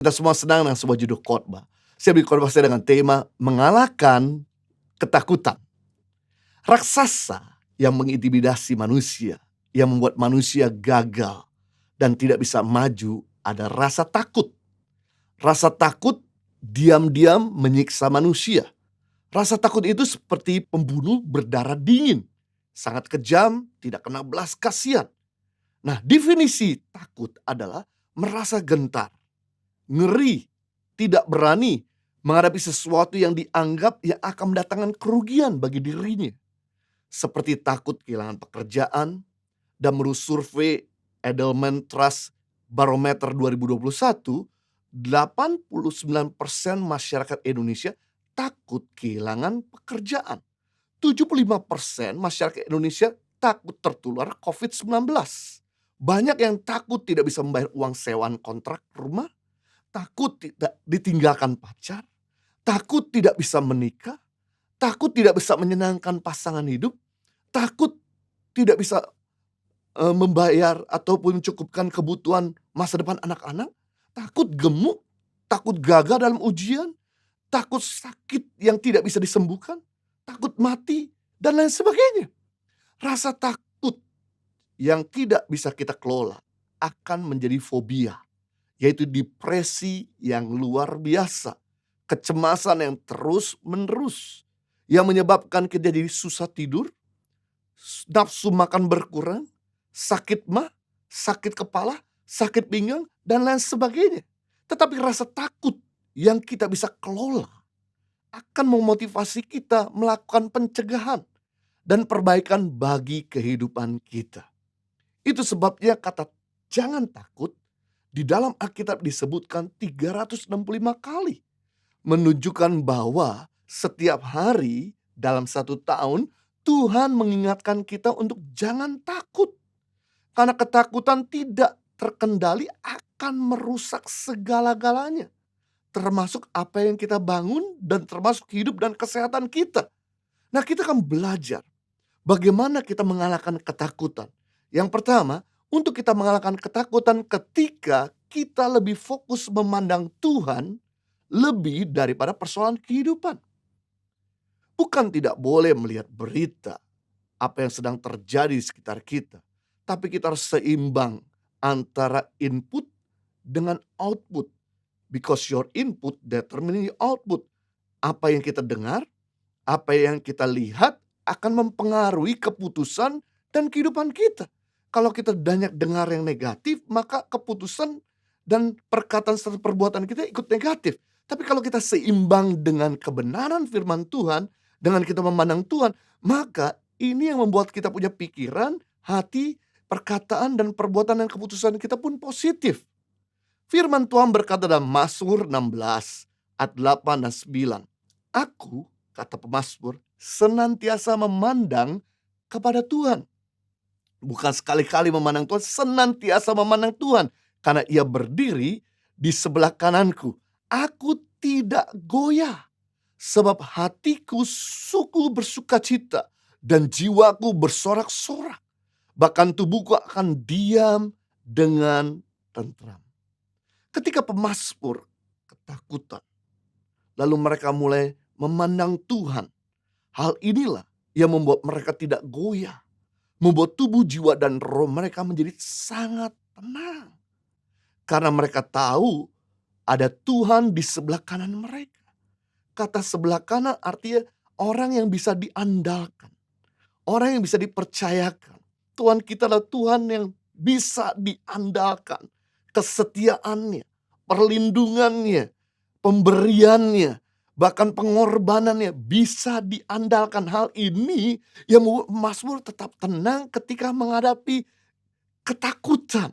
Kita semua senang dengan sebuah judul khotbah. Saya beri khotbah saya dengan tema mengalahkan ketakutan. Raksasa yang mengintimidasi manusia, yang membuat manusia gagal dan tidak bisa maju ada rasa takut. Rasa takut diam-diam menyiksa manusia. Rasa takut itu seperti pembunuh berdarah dingin. Sangat kejam, tidak kena belas kasihan. Nah, definisi takut adalah merasa gentar, ngeri, tidak berani menghadapi sesuatu yang dianggap yang akan mendatangkan kerugian bagi dirinya. Seperti takut kehilangan pekerjaan, dan menurut survei Edelman Trust Barometer 2021, 89% masyarakat Indonesia takut kehilangan pekerjaan. 75% masyarakat Indonesia takut tertular COVID-19. Banyak yang takut tidak bisa membayar uang sewaan kontrak rumah, takut tidak ditinggalkan pacar, takut tidak bisa menikah, takut tidak bisa menyenangkan pasangan hidup, takut tidak bisa membayar ataupun mencukupkan kebutuhan masa depan anak-anak, takut gemuk, takut gagal dalam ujian, takut sakit yang tidak bisa disembuhkan, takut mati, dan lain sebagainya. Rasa takut yang tidak bisa kita kelola akan menjadi fobia, yaitu depresi yang luar biasa, kecemasan yang terus-menerus, yang menyebabkan kita jadi susah tidur, nafsu makan berkurang, sakit mah, sakit kepala, sakit pinggang, dan lain sebagainya. Tetapi rasa takut yang kita bisa kelola akan memotivasi kita melakukan pencegahan dan perbaikan bagi kehidupan kita. Itu sebabnya kata jangan takut di dalam Alkitab disebutkan 365 kali. Menunjukkan bahwa setiap hari dalam satu tahun Tuhan mengingatkan kita untuk jangan takut. Karena ketakutan tidak terkendali akan merusak segala-galanya. Termasuk apa yang kita bangun dan termasuk hidup dan kesehatan kita. Nah, kita akan belajar bagaimana kita mengalahkan ketakutan. Yang pertama, untuk kita mengalahkan ketakutan ketika kita lebih fokus memandang Tuhan lebih daripada persoalan kehidupan. Bukan tidak boleh melihat berita apa yang sedang terjadi di sekitar kita. Tapi kita harus seimbang antara input dengan output. Because your input determine your output. Apa yang kita dengar, apa yang kita lihat akan mempengaruhi keputusan dan kehidupan kita. Kalau kita banyak dengar yang negatif, maka keputusan dan perkataan serta perbuatan kita ikut negatif. Tapi kalau kita seimbang dengan kebenaran firman Tuhan, dengan kita memandang Tuhan, maka ini yang membuat kita punya pikiran, hati, perkataan dan perbuatan dan keputusan kita pun positif. Firman Tuhan berkata dalam Mazmur 16 ayat 8 dan 9. Aku, kata pemazmur, senantiasa memandang kepada Tuhan. Bukan sekali-kali memandang Tuhan, senantiasa memandang Tuhan. Karena ia berdiri di sebelah kananku. Aku tidak goyah. Sebab hatiku suku bersukacita dan jiwaku bersorak-sorak. Bahkan tubuhku akan diam dengan tentram. Ketika pemazmur ketakutan, lalu mereka mulai memandang Tuhan. Hal inilah yang membuat mereka tidak goyah. Membuat tubuh, jiwa, dan roh mereka menjadi sangat tenang. Karena mereka tahu ada Tuhan di sebelah kanan mereka. Kata sebelah kanan artinya orang yang bisa diandalkan. Orang yang bisa dipercayakan. Tuhan kita adalah Tuhan yang bisa diandalkan. Kesetiaannya, perlindungannya, pemberiannya, bahkan pengorbanannya bisa diandalkan. Hal ini yang membuat Mazmur tetap tenang ketika menghadapi ketakutan.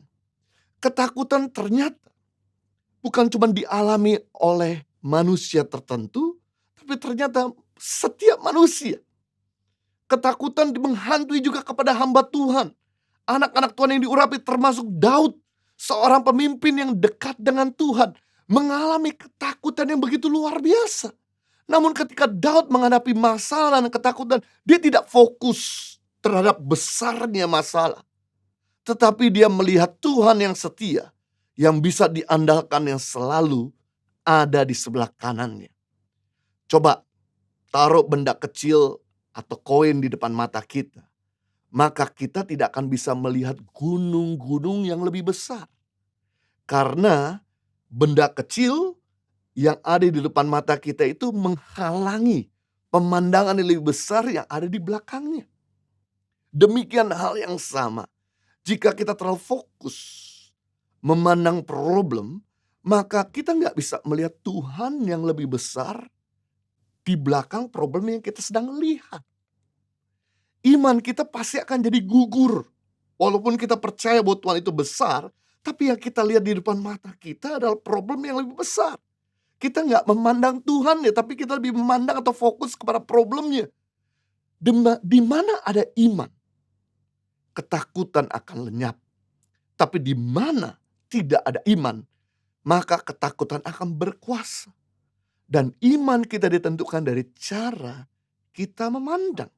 Ketakutan ternyata bukan cuma dialami oleh manusia tertentu, tapi ternyata setiap manusia. Ketakutan menghantui juga kepada hamba Tuhan. Anak-anak Tuhan yang diurapi termasuk Daud. Seorang pemimpin yang dekat dengan Tuhan. Mengalami ketakutan yang begitu luar biasa. Namun ketika Daud menghadapi masalah dan ketakutan, dia tidak fokus terhadap besarnya masalah. Tetapi dia melihat Tuhan yang setia. yang bisa diandalkan, yang selalu ada di sebelah kanannya. Coba taruh benda kecil atau koin di depan mata kita, maka kita tidak akan bisa melihat gunung-gunung yang lebih besar. Karena benda kecil yang ada di depan mata kita itu menghalangi pemandangan yang lebih besar yang ada di belakangnya. Demikian hal yang sama, jika kita terlalu fokus memandang problem, maka kita nggak bisa melihat Tuhan yang lebih besar di belakang problem yang kita sedang lihat. Iman kita pasti akan jadi gugur. Walaupun kita percaya bahwa Tuhan itu besar, tapi yang kita lihat di depan mata kita adalah problem yang lebih besar. Kita nggak memandang Tuhan ya, tapi kita lebih memandang atau fokus kepada problemnya. Di mana ada iman, ketakutan akan lenyap. Tapi di mana tidak ada iman, maka ketakutan akan berkuasa. Dan iman kita ditentukan dari cara kita memandang.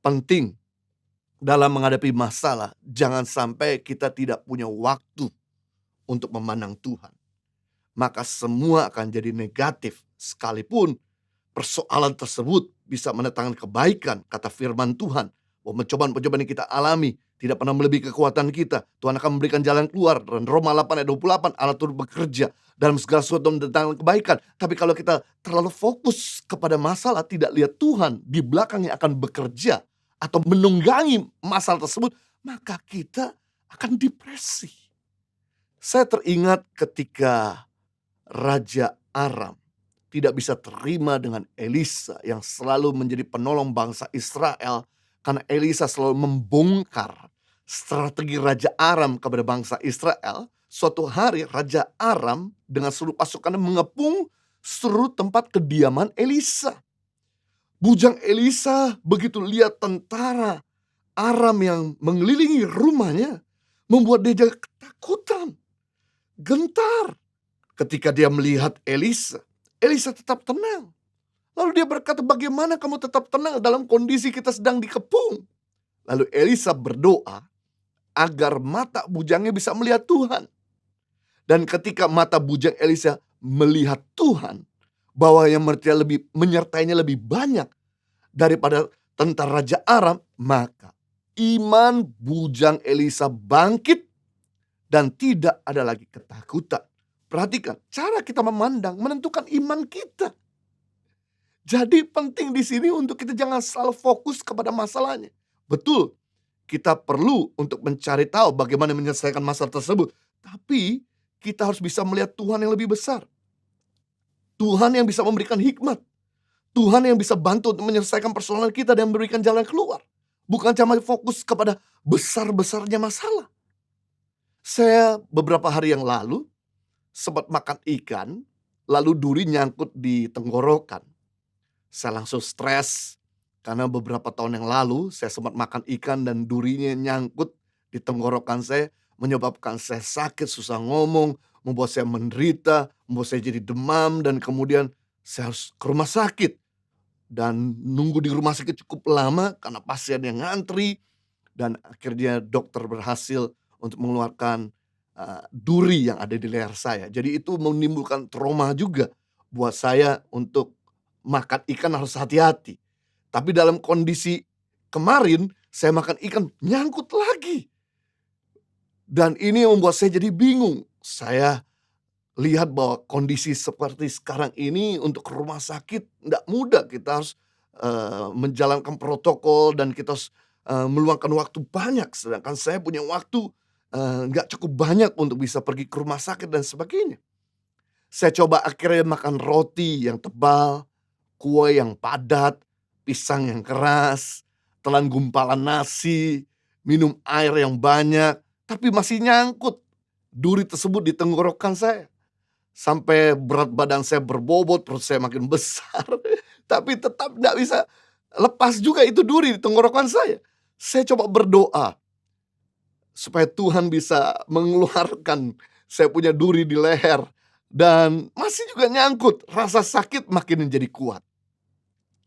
Penting dalam menghadapi masalah, jangan sampai kita tidak punya waktu untuk memandang Tuhan. Maka semua akan jadi negatif, sekalipun persoalan tersebut bisa mendatangkan kebaikan, kata firman Tuhan. Bahwa pencobaan-pencobaan yang kita alami tidak pernah melebihi kekuatan kita. Tuhan akan memberikan jalan keluar. Dan Roma 8 ayat 28, Allah turut bekerja dalam segala sesuatu mendatangkan kebaikan. Tapi kalau kita terlalu fokus kepada masalah, tidak lihat Tuhan di belakang yang akan bekerja atau menunggangi masalah tersebut, maka kita akan depresi. Saya teringat ketika Raja Aram tidak bisa terima dengan Elisa yang selalu menjadi penolong bangsa Israel, karena Elisa selalu membongkar strategi Raja Aram kepada bangsa Israel. Suatu hari Raja Aram dengan seluruh pasukannya mengepung seluruh tempat kediaman Elisa. Bujang Elisa begitu lihat tentara Aram yang mengelilingi rumahnya, membuat dia jadi ketakutan, gentar. Ketika dia melihat Elisa, Elisa tetap tenang. Lalu dia berkata, bagaimana kamu tetap tenang dalam kondisi kita sedang dikepung? Lalu Elisa berdoa agar mata bujangnya bisa melihat Tuhan. Dan ketika mata bujang Elisa melihat Tuhan, bahwa yang menyertainya lebih banyak daripada tentara Raja Aram, maka iman bujang Elisa bangkit dan tidak ada lagi ketakutan. Perhatikan, cara kita memandang menentukan iman kita. Jadi penting di sini untuk kita jangan selalu fokus kepada masalahnya. Betul, kita perlu untuk mencari tahu bagaimana menyelesaikan masalah tersebut. Tapi kita harus bisa melihat Tuhan yang lebih besar. Tuhan yang bisa memberikan hikmat. Tuhan yang bisa bantu untuk menyelesaikan persoalan kita dan memberikan jalan keluar. Bukan cuma fokus kepada besar-besarnya masalah. Saya beberapa hari yang lalu sempat makan ikan, lalu duri nyangkut di tenggorokan. Saya langsung stres karena beberapa tahun yang lalu saya sempat makan ikan dan durinya nyangkut di tenggorokan saya, menyebabkan saya sakit, susah ngomong, membuat saya menderita, membuat saya jadi demam, dan kemudian saya harus ke rumah sakit. Dan nunggu di rumah sakit cukup lama karena pasien yang ngantri, dan akhirnya dokter berhasil untuk mengeluarkan duri yang ada di leher saya. Jadi itu menimbulkan trauma juga buat saya untuk makan ikan harus hati-hati. Tapi dalam kondisi kemarin saya makan ikan nyangkut lagi. Dan ini membuat saya jadi bingung. Saya lihat bahwa kondisi seperti sekarang ini untuk ke rumah sakit nggak mudah. Kita harus menjalankan protokol dan kita harus meluangkan waktu banyak. Sedangkan saya punya waktu nggak cukup banyak untuk bisa pergi ke rumah sakit dan sebagainya. Saya coba akhirnya makan roti yang tebal, kue yang padat, pisang yang keras, telan gumpalan nasi, minum air yang banyak, tapi masih nyangkut duri tersebut di tenggorokan saya. Sampai berat badan saya berbobot, perut saya makin besar, tapi tetap nggak bisa lepas juga itu duri di tenggorokan saya. Saya coba berdoa supaya Tuhan bisa mengeluarkan saya punya duri di leher, dan masih juga nyangkut. Rasa sakit makin menjadi kuat.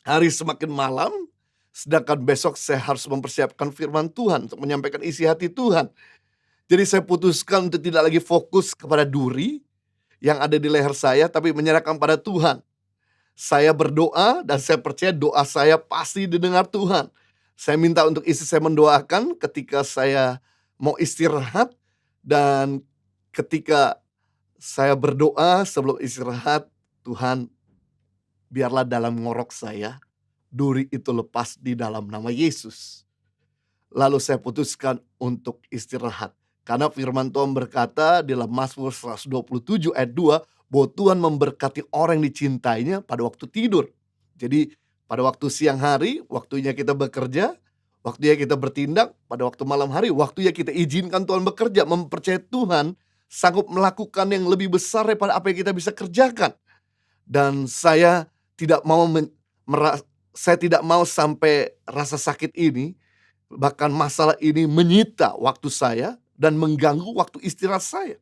Hari semakin malam, sedangkan besok saya harus mempersiapkan firman Tuhan untuk menyampaikan isi hati Tuhan. Jadi saya putuskan untuk tidak lagi fokus kepada duri yang ada di leher saya, tapi menyerahkan pada Tuhan. Saya berdoa dan saya percaya doa saya pasti didengar Tuhan. Saya minta untuk istri saya mendoakan ketika saya mau istirahat, dan ketika saya berdoa sebelum istirahat, Tuhan, biarlah dalam ngorok saya duri itu lepas di dalam nama Yesus. Lalu saya putuskan untuk istirahat. Karena firman Tuhan berkata di dalam Mazmur 127 ayat 2, bahwa Tuhan memberkati orang yang dicintainya pada waktu tidur. Jadi pada waktu siang hari, waktunya kita bekerja, waktunya kita bertindak. Pada waktu malam hari, waktunya kita izinkan Tuhan bekerja, mempercayai Tuhan sanggup melakukan yang lebih besar daripada apa yang kita bisa kerjakan. Dan saya tidak mau saya tidak mau sampai rasa sakit ini, bahkan masalah ini menyita waktu saya dan mengganggu waktu istirahat saya.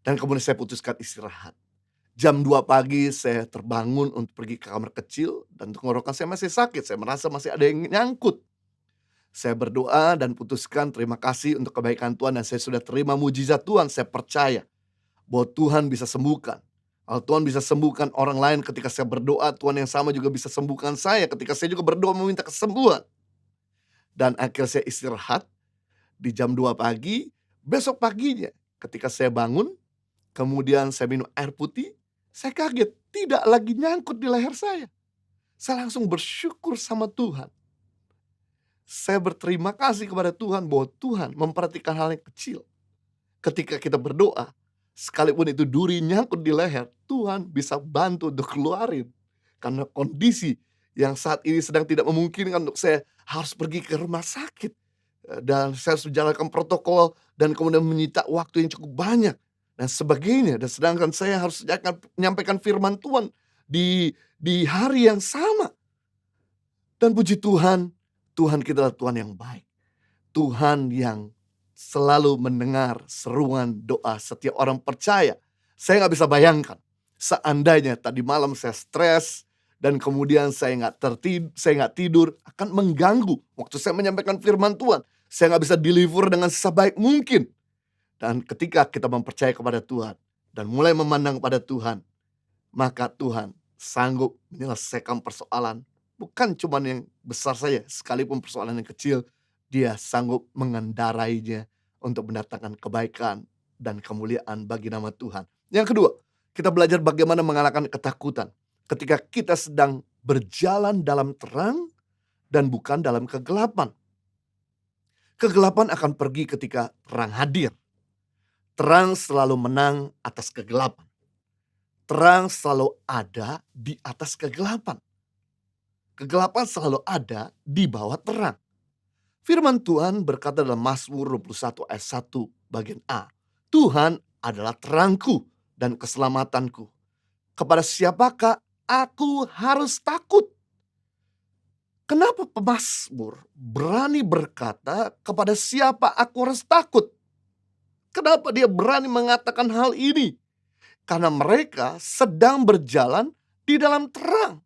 Dan kemudian saya putuskan istirahat. Jam 2 pagi saya terbangun untuk pergi ke kamar kecil, dan tenggorokan saya masih sakit, saya merasa masih ada yang nyangkut. Saya berdoa dan putuskan terima kasih untuk kebaikan Tuhan, dan saya sudah terima mujizat Tuhan. Saya percaya bahwa Tuhan bisa sembuhkan. Kalau Tuhan bisa sembuhkan orang lain ketika saya berdoa, Tuhan yang sama juga bisa sembuhkan saya ketika saya juga berdoa meminta kesembuhan. Dan akhirnya saya istirahat di jam 2 pagi. Besok paginya ketika saya bangun, kemudian saya minum air putih, saya kaget tidak lagi nyangkut di leher saya. Saya langsung bersyukur sama Tuhan. Saya berterima kasih kepada Tuhan bahwa Tuhan memperhatikan hal yang kecil. Ketika kita berdoa, sekalipun itu duri nyangkut di leher, Tuhan bisa bantu untuk keluarin. Karena kondisi yang saat ini sedang tidak memungkinkan untuk saya harus pergi ke rumah sakit. Dan saya harus menjalankan protokol dan kemudian menyita waktu yang cukup banyak dan sebagainya. Dan sedangkan saya harus menyampaikan firman Tuhan di hari yang sama. Dan puji Tuhan, Tuhan kita adalah Tuhan yang baik. Tuhan yang selalu mendengar seruan doa setiap orang percaya. Saya nggak bisa bayangkan seandainya tadi malam saya stres dan kemudian saya nggak tidur, akan mengganggu waktu saya menyampaikan firman Tuhan. Saya nggak bisa deliver dengan sebaik mungkin. Dan ketika kita mempercayai kepada Tuhan dan mulai memandang kepada Tuhan, maka Tuhan sanggup menyelesaikan persoalan. Bukan cuma yang besar saja, sekalipun persoalan yang kecil, Dia sanggup mengendarainya untuk mendatangkan kebaikan dan kemuliaan bagi nama Tuhan. Yang kedua, kita belajar bagaimana mengalahkan ketakutan ketika kita sedang berjalan dalam terang dan bukan dalam kegelapan. Kegelapan akan pergi ketika terang hadir. Terang selalu menang atas kegelapan. Terang selalu ada di atas kegelapan. Kegelapan selalu ada di bawah terang. Firman Tuhan berkata dalam Mazmur 21 ayat 1 bagian A. Tuhan adalah terangku dan keselamatanku. Kepada siapakah aku harus takut? Kenapa pemazmur berani berkata kepada siapa aku harus takut? Kenapa dia berani mengatakan hal ini? Karena mereka sedang berjalan di dalam terang.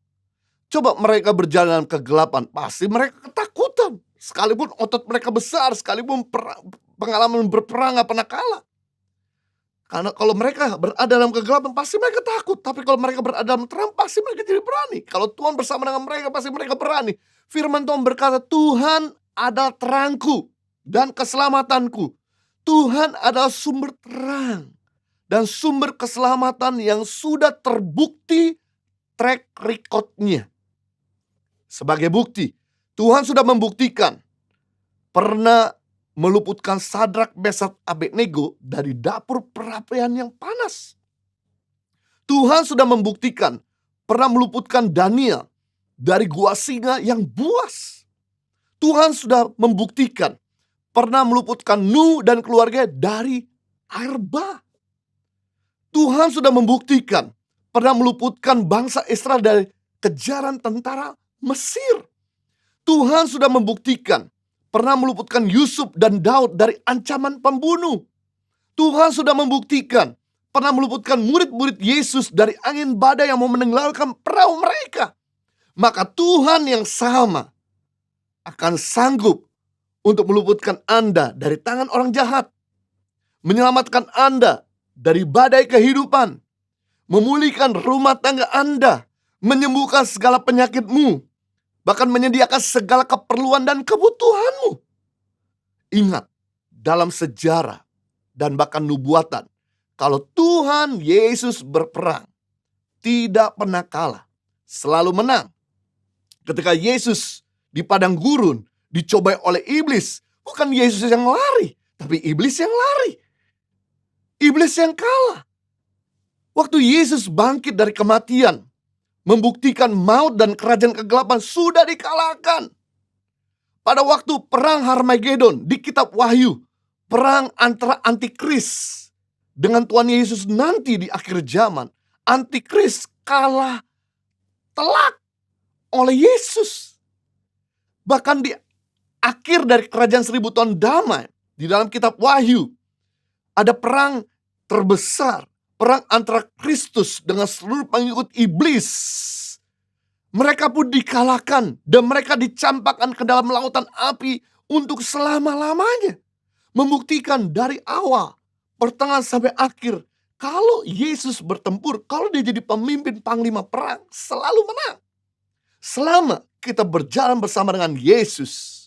Coba mereka berjalan dalam kegelapan, pasti mereka ketakutan. Sekalipun otot mereka besar, sekalipun pengalaman berperang gak pernah kalah. Karena kalau mereka berada dalam kegelapan, pasti mereka takut. Tapi kalau mereka berada dalam terang, pasti mereka jadi berani. Kalau Tuhan bersama dengan mereka, pasti mereka berani. Firman Tuhan berkata, Tuhan adalah terangku dan keselamatanku. Tuhan adalah sumber terang dan sumber keselamatan yang sudah terbukti track record-nya. Sebagai bukti, Tuhan sudah membuktikan pernah meluputkan Sadrak, Mesyak, Abednego dari dapur perapian yang panas. Tuhan sudah membuktikan pernah meluputkan Daniel dari gua singa yang buas. Tuhan sudah membuktikan pernah meluputkan Nuh dan keluarga dari air bah. Tuhan sudah membuktikan pernah meluputkan bangsa Israel dari kejaran tentara Mesir. Tuhan sudah membuktikan pernah meluputkan Yusuf dan Daud dari ancaman pembunuh. Tuhan sudah membuktikan pernah meluputkan murid-murid Yesus dari angin badai yang mau menenggelamkan perahu mereka. Maka Tuhan yang sama akan sanggup untuk meluputkan Anda dari tangan orang jahat, menyelamatkan Anda dari badai kehidupan, memulihkan rumah tangga Anda, menyembuhkan segala penyakitmu, bahkan menyediakan segala keperluan dan kebutuhanmu. Ingat, dalam sejarah dan bahkan nubuatan, kalau Tuhan Yesus berperang, tidak pernah kalah, selalu menang. Ketika Yesus di padang gurun dicobai oleh iblis, bukan Yesus yang lari, tapi iblis yang lari. Iblis yang kalah. Waktu Yesus bangkit dari kematian, membuktikan maut dan kerajaan kegelapan sudah dikalahkan. Pada waktu perang Harmagedon di kitab Wahyu, perang antara antikris dengan Tuhan Yesus nanti di akhir zaman, antikris kalah telak oleh Yesus. Bahkan di akhir dari kerajaan 1000 tahun damai, di dalam kitab Wahyu, ada perang terbesar, perang antara Kristus dengan seluruh pengikut iblis. Mereka pun dikalahkan dan mereka dicampakkan ke dalam lautan api untuk selama-lamanya. Membuktikan dari awal, pertengahan sampai akhir, kalau Yesus bertempur, kalau dia jadi pemimpin panglima perang, selalu menang. Selama kita berjalan bersama dengan Yesus,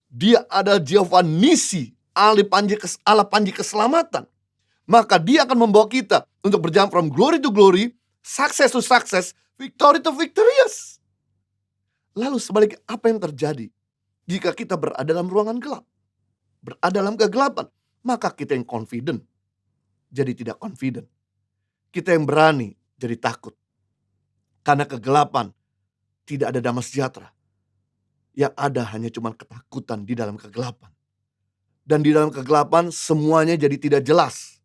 dia ada Jehovah Nisi, Allah panji keselamatan. Maka dia akan membawa kita untuk berjalan from glory to glory, success to success, victory to victorious. Lalu sebaliknya, apa yang terjadi jika kita berada dalam ruangan gelap? Berada dalam kegelapan, maka kita yang confident jadi tidak confident. Kita yang berani jadi takut. Karena kegelapan tidak ada damai sejahtera. Yang ada hanya cuma ketakutan di dalam kegelapan. Dan di dalam kegelapan semuanya jadi tidak jelas.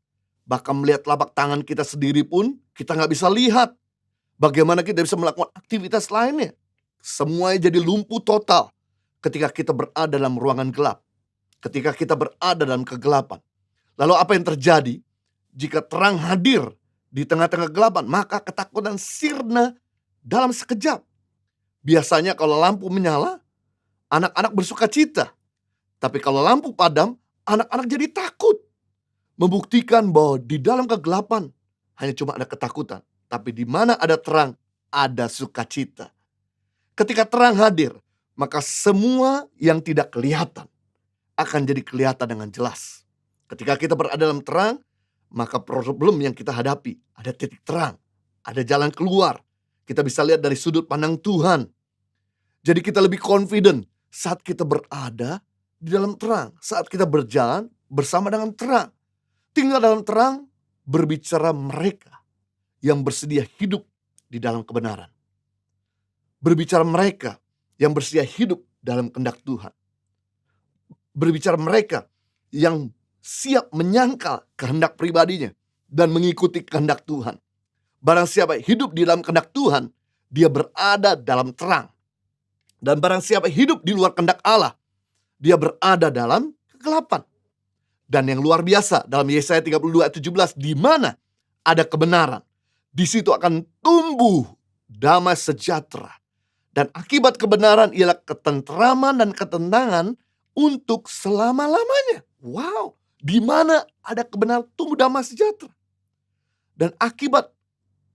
Bahkan melihat telapak tangan kita sendiri pun kita nggak bisa lihat. Bagaimana kita bisa melakukan aktivitas lainnya. Semuanya jadi lumpuh total ketika kita berada dalam ruangan gelap. Ketika kita berada dalam kegelapan. Lalu apa yang terjadi? Jika terang hadir di tengah-tengah kegelapan, maka ketakutan sirna dalam sekejap. Biasanya kalau lampu menyala, anak-anak bersuka cita. Tapi kalau lampu padam, anak-anak jadi takut. Membuktikan bahwa di dalam kegelapan hanya cuma ada ketakutan. Tapi di mana ada terang, ada sukacita. Ketika terang hadir, maka semua yang tidak kelihatan akan jadi kelihatan dengan jelas. Ketika kita berada dalam terang, maka problem yang kita hadapi ada titik terang, ada jalan keluar. Kita bisa lihat dari sudut pandang Tuhan. Jadi kita lebih confident saat kita berada di dalam terang, saat kita berjalan bersama dengan terang. Tinggal dalam terang, berbicara mereka yang bersedia hidup di dalam kebenaran. Berbicara mereka yang bersedia hidup dalam kehendak Tuhan. Berbicara mereka yang siap menyangkal kehendak pribadinya dan mengikuti kehendak Tuhan. Barang siapa hidup di dalam kehendak Tuhan, dia berada dalam terang. Dan barang siapa hidup di luar kehendak Allah, dia berada dalam kegelapan. Dan yang luar biasa dalam Yesaya 32 ayat 17, di mana ada kebenaran, di situ akan tumbuh damai sejahtera. Dan akibat kebenaran ialah ketentraman dan ketenangan untuk selama-lamanya. Wow, di mana ada kebenaran tumbuh damai sejahtera. Dan akibat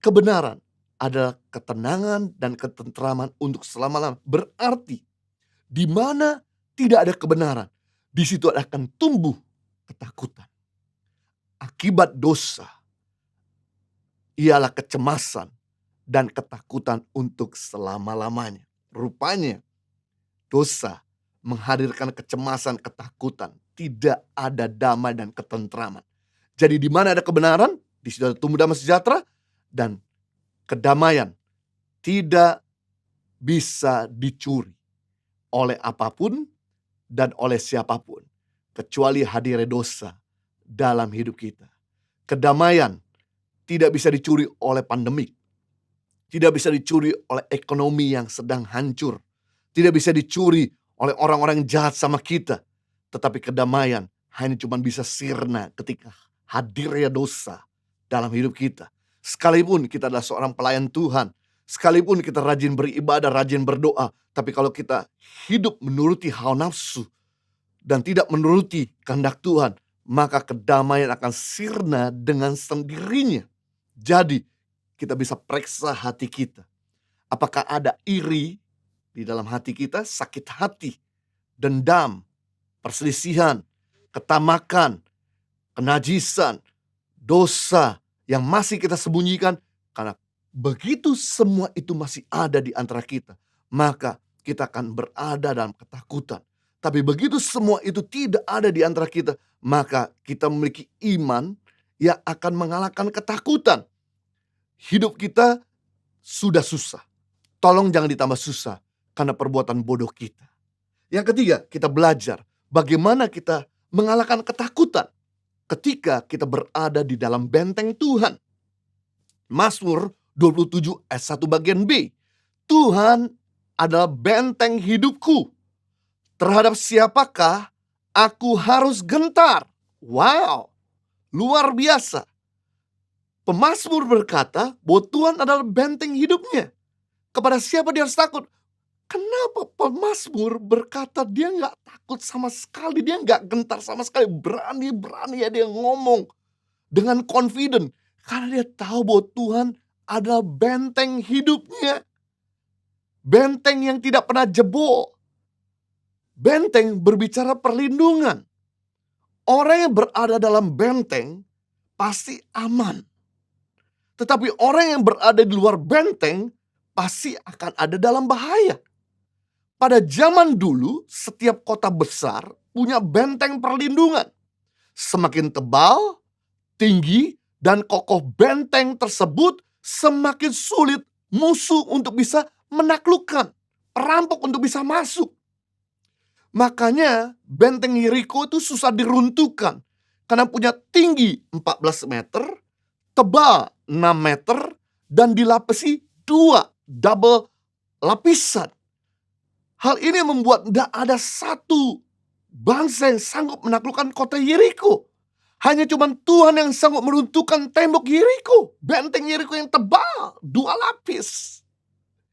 kebenaran adalah ketenangan dan ketentraman untuk selama-lamanya. Berarti di mana tidak ada kebenaran, di situ akan tumbuh ketakutan. Akibat dosa ialah kecemasan dan ketakutan untuk selama-lamanya. Rupanya dosa menghadirkan kecemasan, ketakutan. Tidak ada damai dan ketentraman. Jadi di mana ada kebenaran, di situ ada tumbuh damai sejahtera, dan kedamaian tidak bisa dicuri oleh apapun dan oleh siapapun, kecuali hadirnya dosa dalam hidup kita. Kedamaian tidak bisa dicuri oleh pandemik, tidak bisa dicuri oleh ekonomi yang sedang hancur, tidak bisa dicuri oleh orang-orang yang jahat sama kita. Tetapi kedamaian hanya cuma bisa sirna ketika hadirnya dosa dalam hidup kita. Sekalipun kita adalah seorang pelayan Tuhan, sekalipun kita rajin beribadah, rajin berdoa, tapi kalau kita hidup menuruti hawa nafsu dan tidak menuruti kehendak Tuhan, maka kedamaian akan sirna dengan sendirinya. Jadi kita bisa periksa hati kita. Apakah ada iri di dalam hati kita, sakit hati, dendam, perselisihan, ketamakan, kenajisan, dosa yang masih kita sembunyikan. Karena begitu semua itu masih ada di antara kita, maka kita akan berada dalam ketakutan. Tapi begitu semua itu tidak ada di antara kita, maka kita memiliki iman yang akan mengalahkan ketakutan. Hidup kita sudah susah. Tolong jangan ditambah susah karena perbuatan bodoh kita. Yang ketiga, kita belajar bagaimana kita mengalahkan ketakutan ketika kita berada di dalam benteng Tuhan. Mazmur 27 ayat 1 bagian B. Tuhan adalah benteng hidupku. Terhadap siapakah aku harus gentar? Wow, luar biasa. Pemazmur berkata bahwa Tuhan adalah benteng hidupnya. Kepada siapa dia harus takut? Kenapa pemazmur berkata dia nggak takut sama sekali, dia nggak gentar sama sekali, berani ya dia ngomong dengan confident. Karena dia tahu bahwa Tuhan adalah benteng hidupnya. Benteng yang tidak pernah jebol. Benteng berbicara perlindungan. Orang yang berada dalam benteng pasti aman. Tetapi orang yang berada di luar benteng pasti akan ada dalam bahaya. Pada zaman dulu, setiap kota besar punya benteng perlindungan. Semakin tebal, tinggi, dan kokoh benteng tersebut, semakin sulit musuh untuk bisa menaklukkan, perampok untuk bisa masuk. Makanya benteng Yeriko itu susah diruntuhkan karena punya tinggi 14 meter, tebal 6 meter, dan dilapisi 2 double lapisan. Hal ini membuat tidak ada satu bangsa yang sanggup menaklukkan kota Yeriko. Hanya cuma Tuhan yang sanggup meruntuhkan tembok Yeriko. Benteng Yeriko yang tebal, 2 lapis.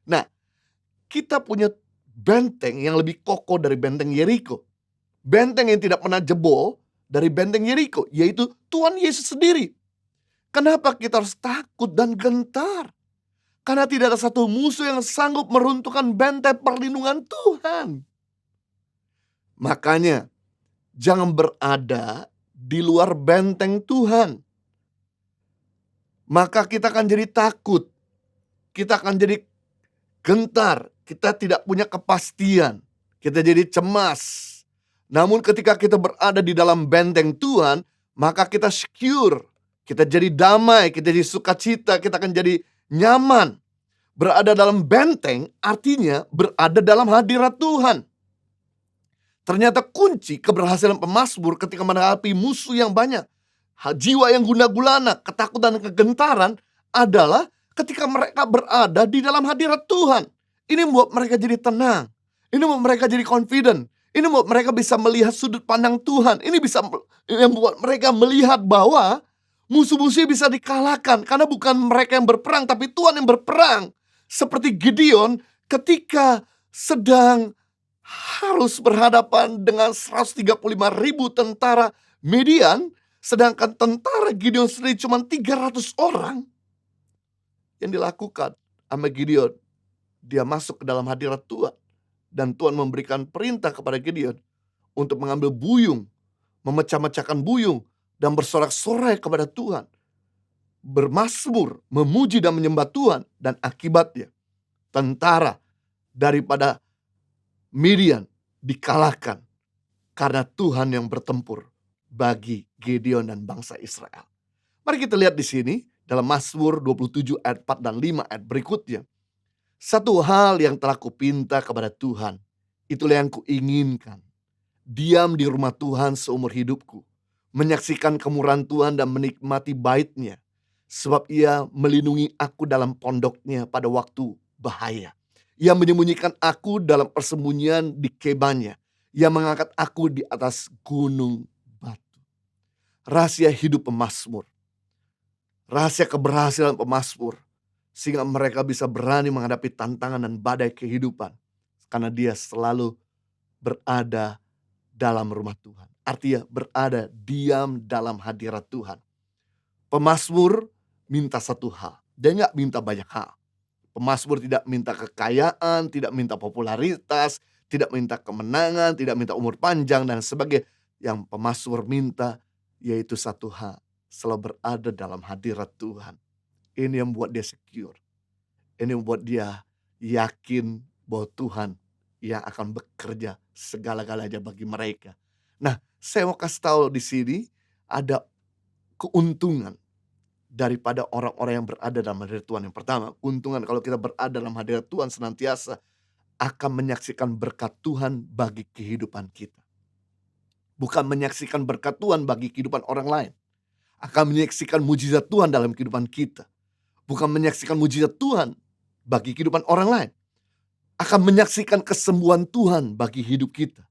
Nah, kita punya benteng yang lebih kokoh dari benteng Yeriko. Benteng yang tidak pernah jebol dari benteng Yeriko, yaitu Tuhan Yesus sendiri. Kenapa kita harus takut dan gentar? Karena tidak ada satu musuh yang sanggup meruntuhkan benteng perlindungan Tuhan. Makanya, jangan berada di luar benteng Tuhan. Maka kita akan jadi takut. Kita akan jadi gentar. Kita tidak punya kepastian. Kita jadi cemas. Namun ketika kita berada di dalam benteng Tuhan, maka kita secure. Kita jadi damai, kita jadi sukacita, kita akan jadi nyaman. Berada dalam benteng artinya berada dalam hadirat Tuhan. Ternyata kunci keberhasilan pemazmur ketika menghadapi musuh yang banyak, jiwa yang gundah gulana, ketakutan dan kegentaran adalah ketika mereka berada di dalam hadirat Tuhan. Ini membuat mereka jadi tenang. Ini membuat mereka jadi confident. Ini membuat mereka bisa melihat sudut pandang Tuhan. Ini bisa membuat mereka melihat bahwa musuh-musuhnya bisa dikalahkan. Karena bukan mereka yang berperang, tapi Tuhan yang berperang. Seperti Gideon ketika sedang harus berhadapan dengan 135.000 tentara Midian. Sedangkan tentara Gideon sendiri cuma 300 orang. Yang dilakukan sama Gideon, dia masuk ke dalam hadirat Tuhan. Dan Tuhan memberikan perintah kepada Gideon untuk mengambil buyung, memecah-mecahkan buyung, dan bersorak-sorai kepada Tuhan. Bermazmur, memuji dan menyembah Tuhan. Dan akibatnya tentara daripada Midian dikalahkan karena Tuhan yang bertempur bagi Gideon dan bangsa Israel. Mari kita lihat di sini dalam Mazmur 27 ayat 4 dan 5 ayat berikutnya. Satu hal yang telah kupinta kepada Tuhan, itulah yang kuinginkan. Diam di rumah Tuhan seumur hidupku, menyaksikan kemurahan Tuhan dan menikmati bait-Nya. Sebab Ia melindungi aku dalam pondok-Nya pada waktu bahaya. Ia menyembunyikan aku dalam persembunyian di kebanya. Ia mengangkat aku di atas gunung batu. Rahasia hidup pemazmur. Rahasia keberhasilan pemazmur. Sehingga mereka bisa berani menghadapi tantangan dan badai kehidupan. Karena dia selalu berada dalam rumah Tuhan. artinya berada diam dalam hadirat Tuhan. Pemazmur minta satu hal, dia nggak minta banyak hal. Pemazmur tidak minta kekayaan, tidak minta popularitas, tidak minta kemenangan, tidak minta umur panjang dan sebagainya. Yang pemazmur minta yaitu satu hal, selalu berada dalam hadirat Tuhan. Ini yang membuat dia secure. Ini yang membuat dia yakin bahwa Tuhan yang akan bekerja segala-galanya bagi mereka. Nah, saya mau kasih tahu di sini ada keuntungan daripada orang-orang yang berada dalam hadirat Tuhan. Yang pertama, keuntungan kalau kita berada dalam hadirat Tuhan senantiasa akan menyaksikan berkat Tuhan bagi kehidupan kita. Bukan menyaksikan berkat Tuhan bagi kehidupan orang lain. Akan menyaksikan mujizat Tuhan dalam kehidupan kita. Bukan menyaksikan mujizat Tuhan bagi kehidupan orang lain. Akan menyaksikan kesembuhan Tuhan bagi hidup kita.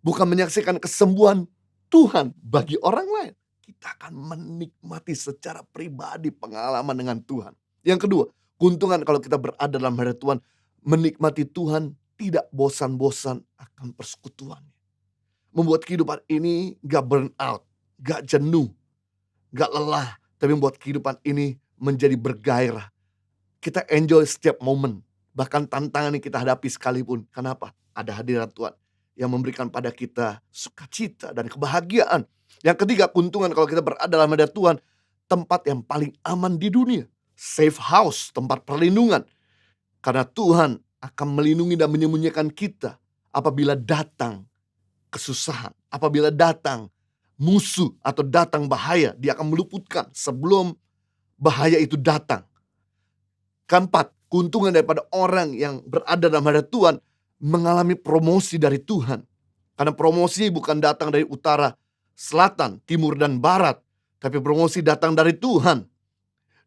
Bukan menyaksikan kesembuhan Tuhan bagi orang lain. Kita akan menikmati secara pribadi pengalaman dengan Tuhan. Yang kedua, keuntungan kalau kita berada dalam hadirat Tuhan, menikmati Tuhan tidak bosan-bosan akan persekutuannya. Membuat kehidupan ini gak burn out, gak jenuh, gak lelah, tapi membuat kehidupan ini menjadi bergairah. Kita enjoy setiap momen, bahkan tantangan yang kita hadapi sekalipun. Kenapa? Ada hadirat Tuhan yang memberikan pada kita sukacita dan kebahagiaan. Yang ketiga, keuntungan kalau kita berada dalam hadirat Tuhan, tempat yang paling aman di dunia. Safe house, tempat perlindungan. Karena Tuhan akan melindungi dan menyembunyikan kita apabila datang kesusahan, apabila datang musuh atau datang bahaya, dia akan meluputkan sebelum bahaya itu datang. Keempat, keuntungan daripada orang yang berada dalam hadirat Tuhan mengalami promosi dari Tuhan. Karena promosi bukan datang dari utara, selatan, timur, dan barat. Tapi promosi datang dari Tuhan.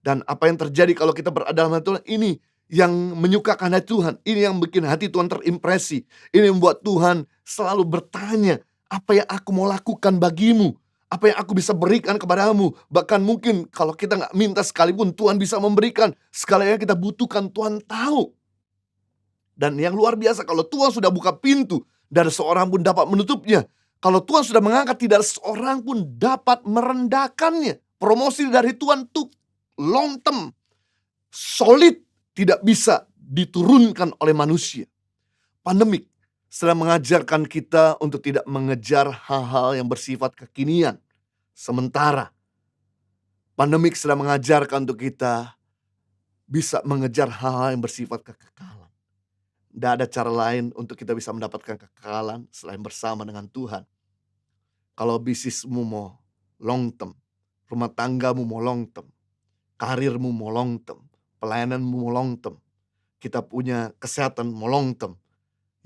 Dan apa yang terjadi kalau kita berada dalam hadirat Tuhan, ini yang menyukakan hati Tuhan. Ini yang bikin hati Tuhan terimpresi. Ini yang membuat Tuhan selalu bertanya, apa yang aku mau lakukan bagimu? Apa yang aku bisa berikan kepadamu? Bahkan mungkin kalau kita gak minta sekalipun, Tuhan bisa memberikan. Sekali yang kita butuhkan, Tuhan tahu. Dan yang luar biasa, kalau Tuhan sudah buka pintu, tidak ada seorang pun dapat menutupnya. Kalau Tuhan sudah mengangkat, tidak ada seorang pun dapat merendahkannya. Promosi dari Tuhan itu long term, solid, tidak bisa diturunkan oleh manusia. Pandemik sedang mengajarkan kita untuk tidak mengejar hal-hal yang bersifat kekinian. Sementara pandemik sedang mengajarkan untuk kita bisa mengejar hal-hal yang bersifat kekekalan. Tidak ada cara lain untuk kita bisa mendapatkan kekekalan selain bersama dengan Tuhan. Kalau bisnismu mau long term, rumah tanggamu mau long term, karirmu mau long term, pelayananmu mau long term, kita punya kesehatan mau long term,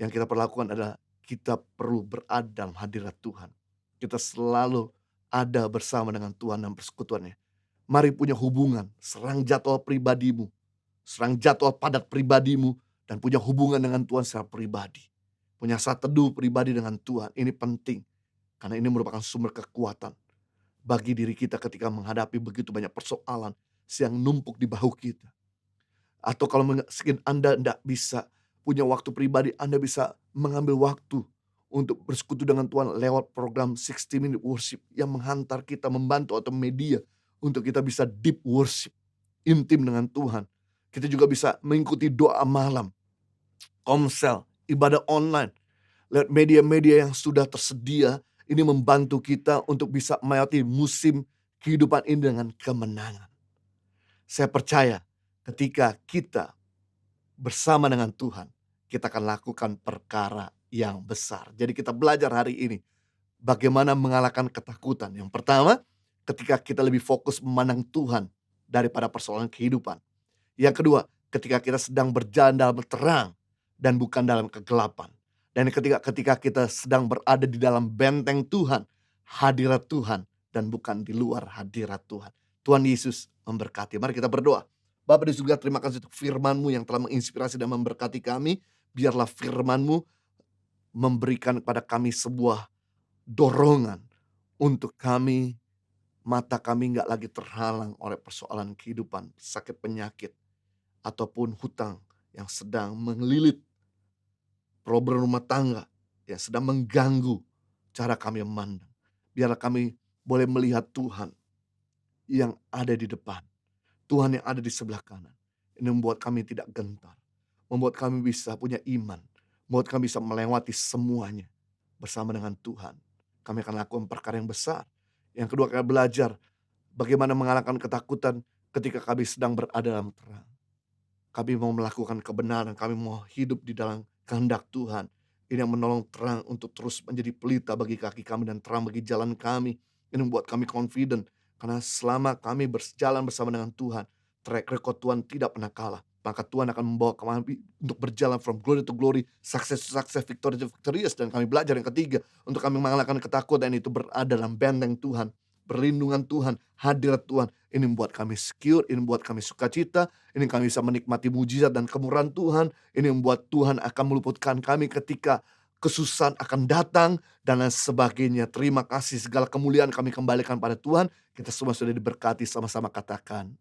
yang kita perlakukan adalah kita perlu berada dalam hadirat Tuhan. Kita selalu ada bersama dengan Tuhan dan persekutuannya. Mari punya hubungan, serang jadwal pribadimu, serang jadwal padat pribadimu, dan punya hubungan dengan Tuhan secara pribadi. Punya saat teduh pribadi dengan Tuhan, ini penting. Karena ini merupakan sumber kekuatan bagi diri kita ketika menghadapi begitu banyak persoalan yang numpuk di bahu kita. Atau kalau mungkin Anda tidak bisa punya waktu pribadi, Anda bisa mengambil waktu untuk bersekutu dengan Tuhan lewat program 60 Minute Worship yang menghantar kita, membantu atau media untuk kita bisa deep worship, intim dengan Tuhan. Kita juga bisa mengikuti doa malam, komsel, ibadah online, lewat media-media yang sudah tersedia. Ini membantu kita untuk bisa melewati musim kehidupan ini dengan kemenangan. Saya percaya ketika kita bersama dengan Tuhan, kita akan lakukan perkara yang besar. Jadi kita belajar hari ini bagaimana mengalahkan ketakutan. Yang pertama, ketika kita lebih fokus memandang Tuhan daripada persoalan kehidupan. Yang kedua, ketika kita sedang berjalan dalam terang dan bukan dalam kegelapan. Dan ketika kita sedang berada di dalam benteng Tuhan, hadirat Tuhan, dan bukan di luar hadirat Tuhan. Tuhan Yesus memberkati. Mari kita berdoa. Bapa di surga, terima kasih untuk firman-Mu yang telah menginspirasi dan memberkati kami. Biarlah firman-Mu memberikan kepada kami sebuah dorongan untuk kami, mata kami gak lagi terhalang oleh persoalan kehidupan, sakit penyakit, ataupun hutang yang sedang mengelilit, problem rumah tangga yang sedang mengganggu cara kami memandang. Biarlah kami boleh melihat Tuhan yang ada di depan, Tuhan yang ada di sebelah kanan. Ini membuat kami tidak gentar, membuat kami bisa punya iman, membuat kami bisa melewati semuanya bersama dengan Tuhan. Kami akan lakukan perkara yang besar. Yang kedua, kami belajar bagaimana mengalahkan ketakutan ketika kami sedang berada dalam terang. Kami mau melakukan kebenaran, kami mau hidup di dalam kehendak Tuhan. Ini yang menolong terang untuk terus menjadi pelita bagi kaki kami dan terang bagi jalan kami. Ini membuat kami confident. Karena selama kami berjalan bersama dengan Tuhan, track record Tuhan tidak pernah kalah. Maka Tuhan akan membawa kami untuk berjalan from glory to glory, success to success, victory to victorious. Dan kami belajar yang ketiga, untuk kami mengalahkan ketakutan itu berada dalam benteng Tuhan. Perlindungan Tuhan, hadirat Tuhan. Ini membuat kami secure, ini membuat kami sukacita, ini kami bisa menikmati mujizat dan kemurahan Tuhan. Ini membuat Tuhan akan meluputkan kami ketika kesusahan akan datang dan lain sebagainya. Terima kasih, segala kemuliaan kami kembalikan pada Tuhan. Kita semua sudah diberkati, sama-sama katakan